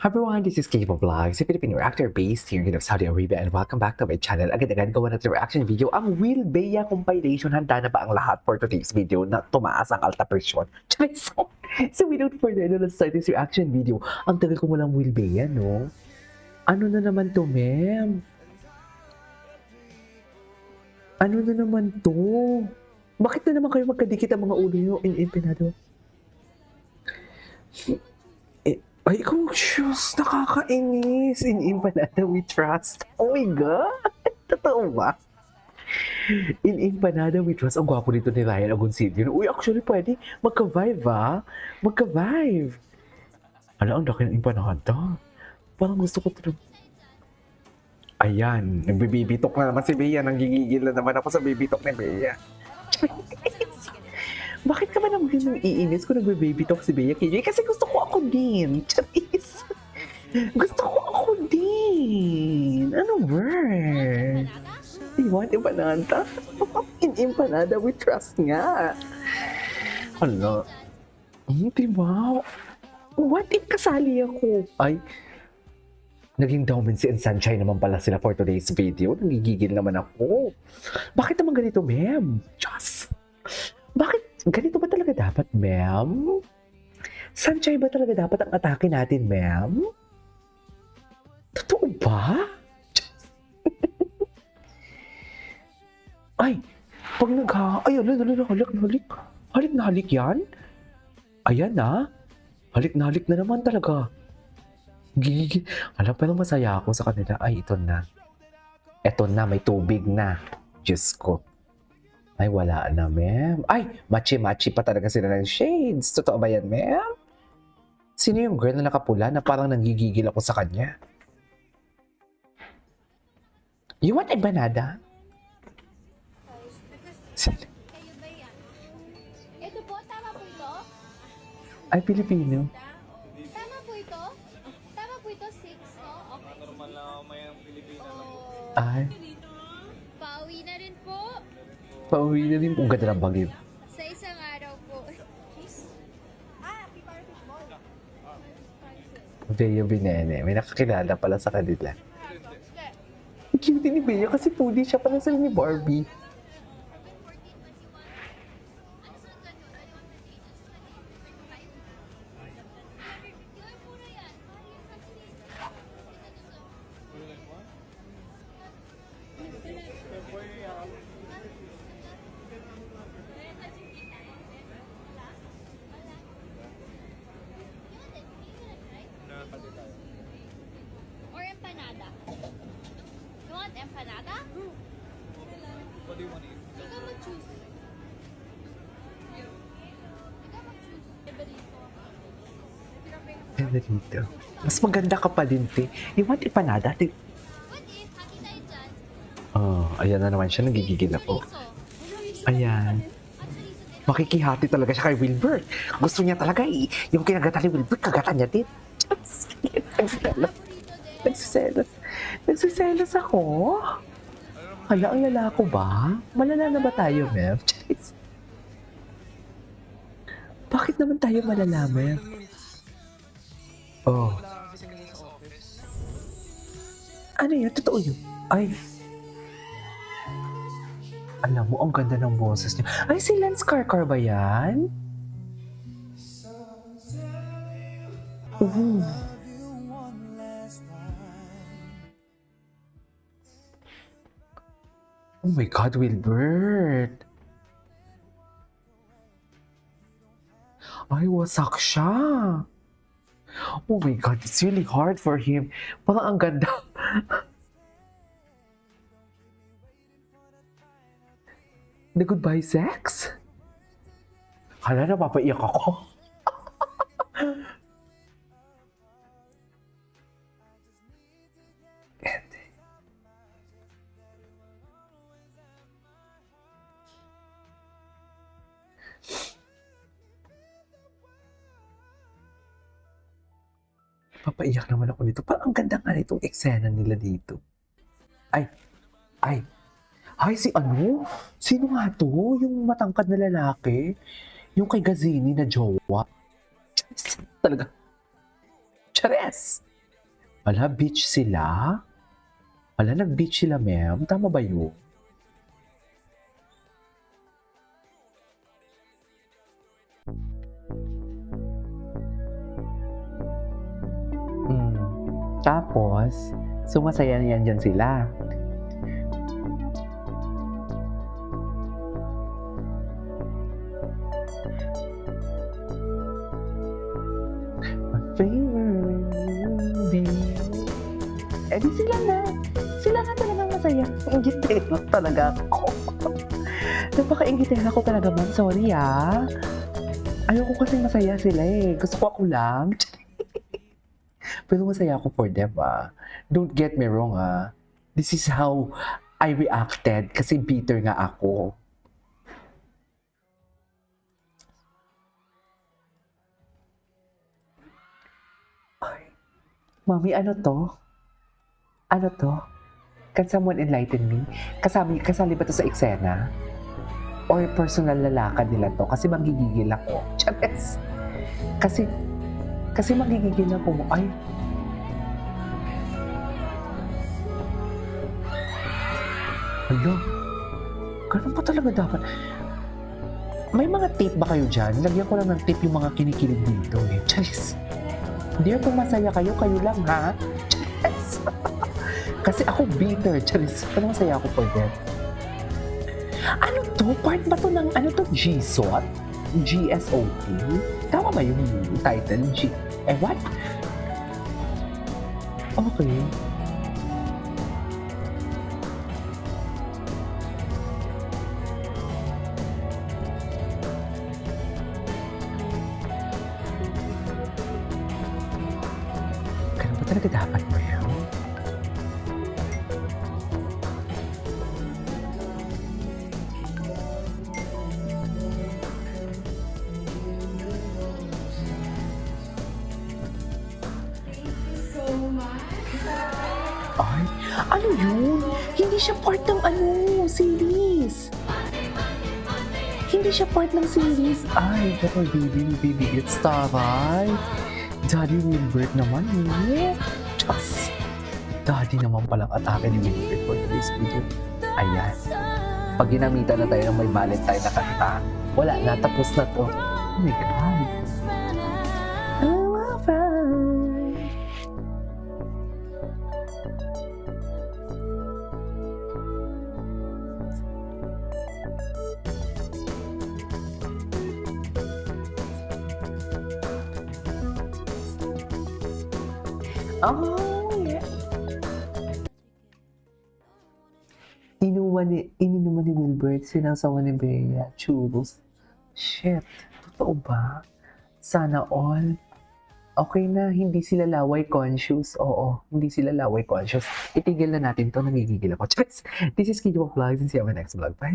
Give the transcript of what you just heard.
Hi everyone, this is K-pop Vlogs, a Filipino reactor based here in Saudi Arabia, and welcome back to my channel. Agad-agad gawa natin reaction video ang Will Bea compilation. Handa na ba ang lahat for today's video na tumaas ang alta presyon? So without further ado, let's start this reaction video. Ang tagal ko walang Will Bea, no? Ano na naman to, ma'am? Ano na naman to? Bakit na naman kayo magkadikit ang mga ulo nyo in Empanado? Ay, kung shoes, nakakainis. In Empanada we trust. Oh my God! Totoo ba? In Empanada we trust. Ang gwapo dito ni Ryan Agoncillo. Uy, actually pwede. Magka-vibe ah. Magka-vibe. Ano, ang laki ng empanada. Parang gusto ko ito. Ayan, nagbe-baby talk na naman si Bea. Nanggigigil na naman ako sa baby talk ni Bea. Bakit ka ba naman yung iinis kung nagbe-baby talk si Bea KJ? Kasi gusto ko ako din. Charis. Gusto ko ako din. Ano ba? You want empanada? In Empanada we trust nga. Hala. Diba? What if kasali ako? Ay, naging Daumensi and Sunshine naman pala sila for today's video. Nagigigil naman ako. Bakit naman ganito, ma'am? Just. Bakit? Ganito ba talaga dapat, ma'am? Sunshine ba talaga dapat ang atake natin, ma'am? Totoo ba? Ay, pag ay, halik. Halik na halik yan? Ayan na. Halik na naman talaga. Gigigil. Alam, pero masaya ako sa kanila. Ay, ito na. Ito na, may tubig na. Diyos ko. Ay, wala na, ma'am. Ay, matchy-matchy pa talaga sila ng shades. Totoo ba yan, ma'am? Sino yung girl na nakapula na parang nanggigigil ako sa kanya? You want empanada? Sino? Ito po, tama po ito? Ay, Pilipino. Tama po ito? Tama po ito, 6, no? Okay. Normal lang ako may ang Pilipino. Ay, Pauwi na rin po. pauwi na din. Ang ganda ng bagay. Sa isang araw po. Bea Binene. May nakakilala pala sa kanila. Ang cute ni Bea kasi foodie siya pala sa ni Barbie. Or empanada? You want empanada? What do you want to eat? Ikaw mag-choose. Ikaw mag-choose. Eberito. Ganda dito. Mas maganda ka pa din, te. You want empanada? Te? What if, hati tayo dyan? Oh, ayan na naman siya. Nagigigil ako. Ayan. Makikihati talaga siya kay Wilbert. Gusto niya talaga yung kinagatan ni Wilbert, kagatan niya din. Nagsiselos. Nagsiselos. Nagsiselos ako? Hala, ang lala ko ba? Malala na ba tayo, ma'am? Bakit naman tayo malala, ma'am? Oh. Ano yun? Totoo yun? Ay. Alam mo, ang ganda ng boses niya. Ay, si Lance Carcar ba yan? Ooh. Oh my God, Wilbert. Ay, wasak siya. Oh my God, it's really hard for him. Parang ang ganda. The goodbye sex? Hala, napapaiyak ako. Papaiyak naman ako dito. Parang ang ganda nga nitong eksena nila dito. Ay, ay, ay, si ano? Sino nga to? Yung matangkad na lalaki? Yung kay Gazini na jowa? Talaga. Chares! Ala, beach sila? Ala, nag-beach sila, ma'am. Tama ba yun? Hmm. Tapos, sumasaya niyan dyan sila. My favorite movie. Eh di sila na. Sila na talaga masaya. Ingitero talaga ako. Napaka-ingitero ako talaga, ma'am. Sorry, ah. Ayoko kasi masaya sila eh. Gusto ko ako lang. Pero masaya ako for them, ah. Don't get me wrong, ah. This is how I reacted kasi bitter nga ako. Ay, Mami, ano to? Ano to? Can someone enlighten me? Kasali ba to sa eksena? Or personal lalakad nila to? Kasi magigigil ako. Chares! Kasi magigigil ako. Ay, hala. Ganun pa talaga dapat. May mga tape ba kayo dyan? Lagyan ko lang ng tape yung mga kinikilig dito eh. Charis. Dear, kung masaya kayo, kayo lang ha. Charis. Kasi ako bitter. Charis. Pero masaya ako for them. Ano to? Part ba to ng, ano to? GSOT? GSOT? Tama ba yung title? What? Okay. Ganun ba talaga dapat mo yun? Ay, ano yun? Hindi siya part ng series. Hindi siya part ng series. Ay, pero baby, it's taray. Daddy Wilbert naman eh. Diyos. Daddy naman palang atake ni Wilbert for this video. Ayan. Pag ginamitan na tayo ng may Valentine na kanta, wala na, tapos na to. Oh my God. I'm alright. Oh, yeah. Ininuman ni Wilbert, sinasawa ni Bea, churros. Shit, totoo ba? Sana all. Okay na, hindi sila laway conscious. Oo, hindi sila laway conscious. Itigil na natin to, nangigigil ako. This is Kijo Vlogs and see you on my next vlog. Bye!